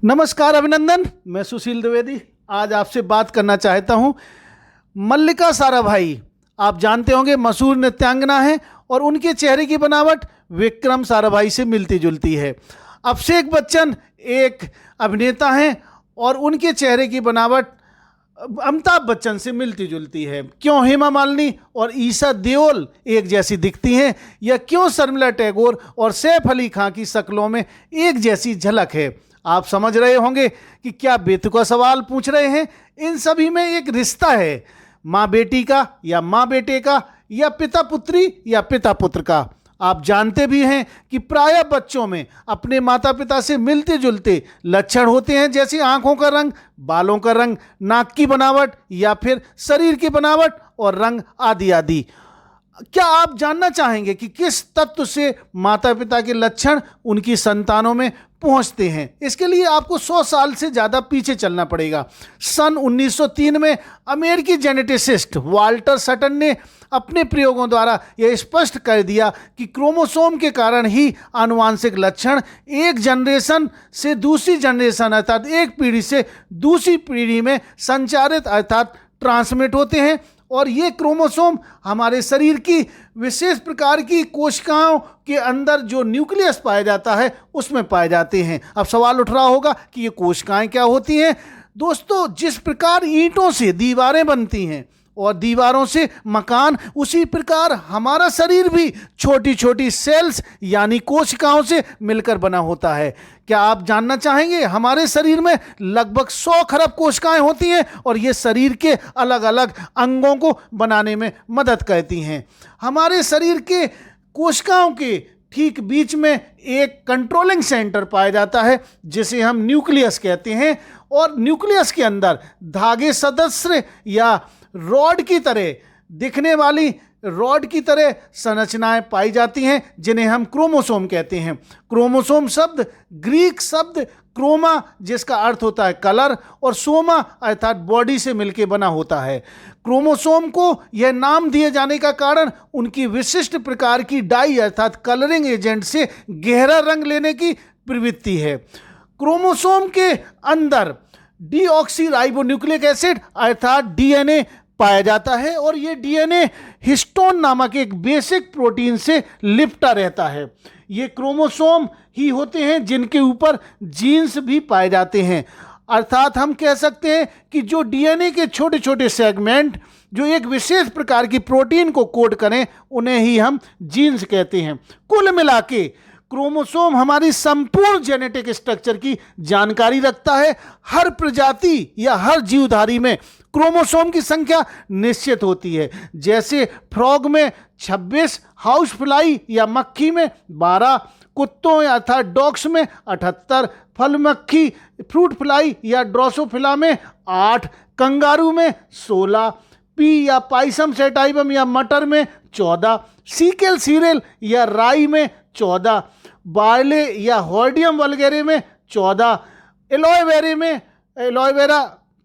नमस्कार अभिनंदन, मैं सुशील द्विवेदी आज आपसे बात करना चाहता हूं। मल्लिका साराभाई आप जानते होंगे मशहूर नृत्यांगना है और उनके चेहरे की बनावट विक्रम साराभाई से मिलती जुलती है। अभिषेक बच्चन एक अभिनेता हैं और उनके चेहरे की बनावट अमिताभ बच्चन से मिलती जुलती है। क्यों हेमा मालिनी और ईशा देओल एक जैसी दिखती हैं, या क्यों शर्मिला टैगोर और सैफ अली खां की शक्लों में एक जैसी झलक है। आप समझ रहे होंगे कि क्या बेतुका सवाल पूछ रहे हैं। इन सभी में एक रिश्ता है, माँ बेटी का या माँ बेटे का, या पिता पुत्री या पिता पुत्र का। आप जानते भी हैं कि प्रायः बच्चों में अपने माता पिता से मिलते जुलते लक्षण होते हैं, जैसे आंखों का रंग, बालों का रंग, नाक की बनावट या फिर शरीर की बनावट और रंग आदि आदि। क्या आप जानना चाहेंगे कि किस तत्व से माता पिता के लक्षण उनकी संतानों में पहुंचते हैं? इसके लिए आपको 100 साल से ज़्यादा पीछे चलना पड़ेगा। सन 1903 में अमेरिकी जेनेटिसिस्ट वाल्टर सटन ने अपने प्रयोगों द्वारा यह स्पष्ट कर दिया कि क्रोमोसोम के कारण ही आनुवांशिक लक्षण एक जनरेशन से दूसरी जनरेशन अर्थात एक पीढ़ी से दूसरी पीढ़ी में संचारित अर्थात ट्रांसमिट होते हैं। और ये क्रोमोसोम हमारे शरीर की विशेष प्रकार की कोशिकाओं के अंदर जो न्यूक्लियस पाया जाता है उसमें पाए जाते हैं। अब सवाल उठ रहा होगा कि ये कोशिकाएं क्या होती हैं। दोस्तों, जिस प्रकार ईंटों से दीवारें बनती हैं और दीवारों से मकान, उसी प्रकार हमारा शरीर भी छोटी छोटी सेल्स यानी कोशिकाओं से मिलकर बना होता है। क्या आप जानना चाहेंगे? हमारे शरीर में लगभग 100 खरब कोशिकाएं होती हैं और ये शरीर के अलग अलग अंगों को बनाने में मदद करती हैं। हमारे शरीर के कोशिकाओं के ठीक बीच में एक कंट्रोलिंग सेंटर पाया जाता है जिसे हम न्यूक्लियस कहते हैं, और न्यूक्लियस के अंदर धागे सदस्य या रॉड की तरह दिखने वाली रॉड की तरह संरचनाएं पाई जाती हैं जिन्हें हम क्रोमोसोम कहते हैं। क्रोमोसोम शब्द ग्रीक शब्द क्रोमा जिसका अर्थ होता है कलर और सोमा अर्थात बॉडी से मिलकर बना होता है। क्रोमोसोम को यह नाम दिए जाने का कारण उनकी विशिष्ट प्रकार की डाई अर्थात कलरिंग एजेंट से गहरा रंग लेने की प्रवृत्ति है। क्रोमोसोम के अंदर डीऑक्सीराइबोन्यूक्लिक एसिड अर्थात डीएनए पाया जाता है और ये डीएनए हिस्टोन नामक एक बेसिक प्रोटीन से लिपटा रहता है। ये क्रोमोसोम ही होते हैं जिनके ऊपर जीन्स भी पाए जाते हैं। अर्थात हम कह सकते हैं कि जो डीएनए के छोटे छोटे सेगमेंट जो एक विशेष प्रकार की प्रोटीन को कोड करें उन्हें ही हम जीन्स कहते हैं। कुल मिला के क्रोमोसोम हमारी संपूर्ण जेनेटिक स्ट्रक्चर की जानकारी रखता है। हर प्रजाति या हर जीवधारी में क्रोमोसोम की संख्या निश्चित होती है। जैसे फ्रॉग में 26, हाउस फ्लाई या मक्खी में 12, कुत्तों अर्थात डॉग्स में 78, फल मक्खी फ्रूट फ्लाई या ड्रोसोफिला में 8, कंगारू में 16, पी या पाइसम सेटाइवम या मटर में 14, सीकेल सीरियल या राई में 14, बार्ले या हॉर्डियम वल्गेरे में 14, एलोवेरा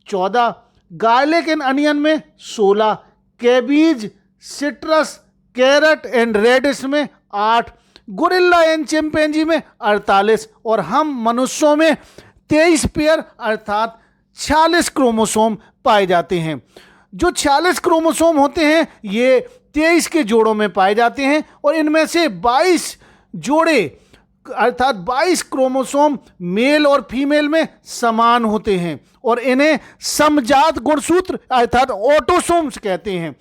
14, गार्लिक एंड अनियन में 16, cabbage, citrus, carrot and radish में 8, गोरिल्ला एंड चिंपैंजी में 48 और हम मनुष्यों में 23 पेयर अर्थात 46 क्रोमोसोम पाए जाते हैं। जो 46 क्रोमोसोम होते हैं ये 23 के जोड़ों में पाए जाते हैं और इनमें से 22 जोड़े अर्थात 22 क्रोमोसोम मेल और फीमेल में समान होते हैं और इन्हें समजात गुणसूत्र अर्थात ऑटोसोम्स कहते हैं।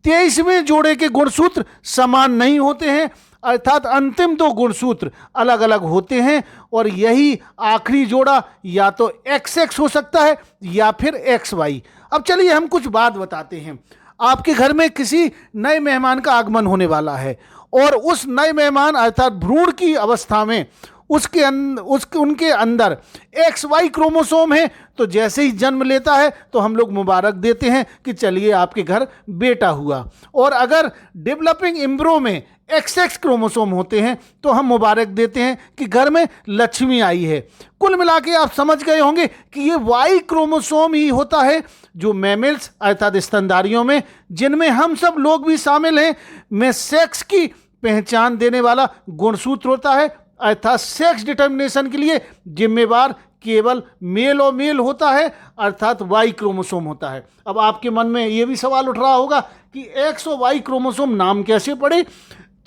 23वें जोड़े के गुणसूत्र समान नहीं होते हैं अर्थात अंतिम 2 गुणसूत्र अलग अलग होते हैं और यही आखिरी जोड़ा या तो XX हो सकता है या फिर XY। अब चलिए हम कुछ बात बताते हैं। आपके घर में किसी नए मेहमान का आगमन होने वाला है और उस नए मेहमान अर्थात भ्रूण की अवस्था में उनके अंदर XY क्रोमोसोम है, तो जैसे ही जन्म लेता है तो हम लोग मुबारक देते हैं कि चलिए आपके घर बेटा हुआ। और अगर डेवलपिंग एम्ब्रियो में XX क्रोमोसोम होते हैं तो हम मुबारक देते हैं कि घर में लक्ष्मी आई है। कुल मिला के आप समझ गए होंगे कि ये Y क्रोमोसोम ही होता है जो मैमल्स अर्थात स्तनधारियों में, जिनमें हम सब लोग भी शामिल हैं, में सेक्स की पहचान देने वाला गुणसूत्र होता है अर्थात सेक्स डिटर्मिनेशन के लिए जिम्मेवार केवल मेल और मेल होता है, अर्थात वाई क्रोमोसोम होता है। अब आपके मन में ये भी सवाल उठ रहा होगा कि एक्स और वाई क्रोमोसोम नाम कैसे पड़े?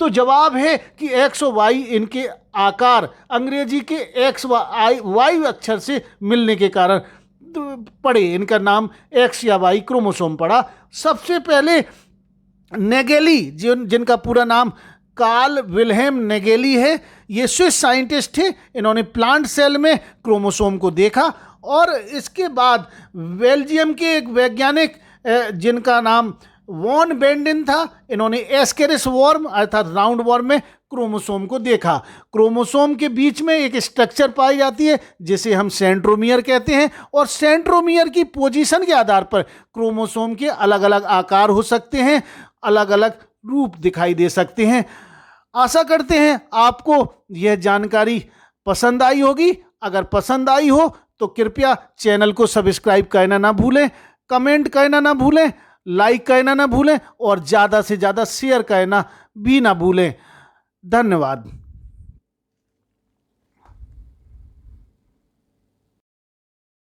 तो जवाब है कि एक्स और वाई इनके आकार अंग्रेजी के एक्स व वाई अक्षर से मिलने के कारण पड़े, इनका नाम एक्स या वाई क्रोमोसोम पड़ा। सबसे पहले नेगेली, जिनका पूरा नाम कार्ल विल्हेम नेगेली है, ये स्विस साइंटिस्ट थे। इन्होंने प्लांट सेल में क्रोमोसोम को देखा और इसके बाद बेल्जियम के एक वैज्ञानिक जिनका नाम वॉन बेंडिन था, इन्होंने एस्केरिस वॉर्म अर्थात राउंड वॉर्म में क्रोमोसोम को देखा। क्रोमोसोम के बीच में एक स्ट्रक्चर पाई जाती है जिसे हम सेंट्रोमियर कहते हैं, और सेंट्रोमियर की पोजीशन के आधार पर क्रोमोसोम के अलग अलग आकार हो सकते हैं, अलग अलग रूप दिखाई दे सकते हैं। आशा करते हैं आपको यह जानकारी पसंद आई होगी। अगर पसंद आई हो तो कृपया चैनल को सब्सक्राइब करना ना भूलें, कमेंट करना ना भूलें, लाइक करना ना भूलें और ज़्यादा से ज़्यादा शेयर करना भी ना भूलें। धन्यवाद।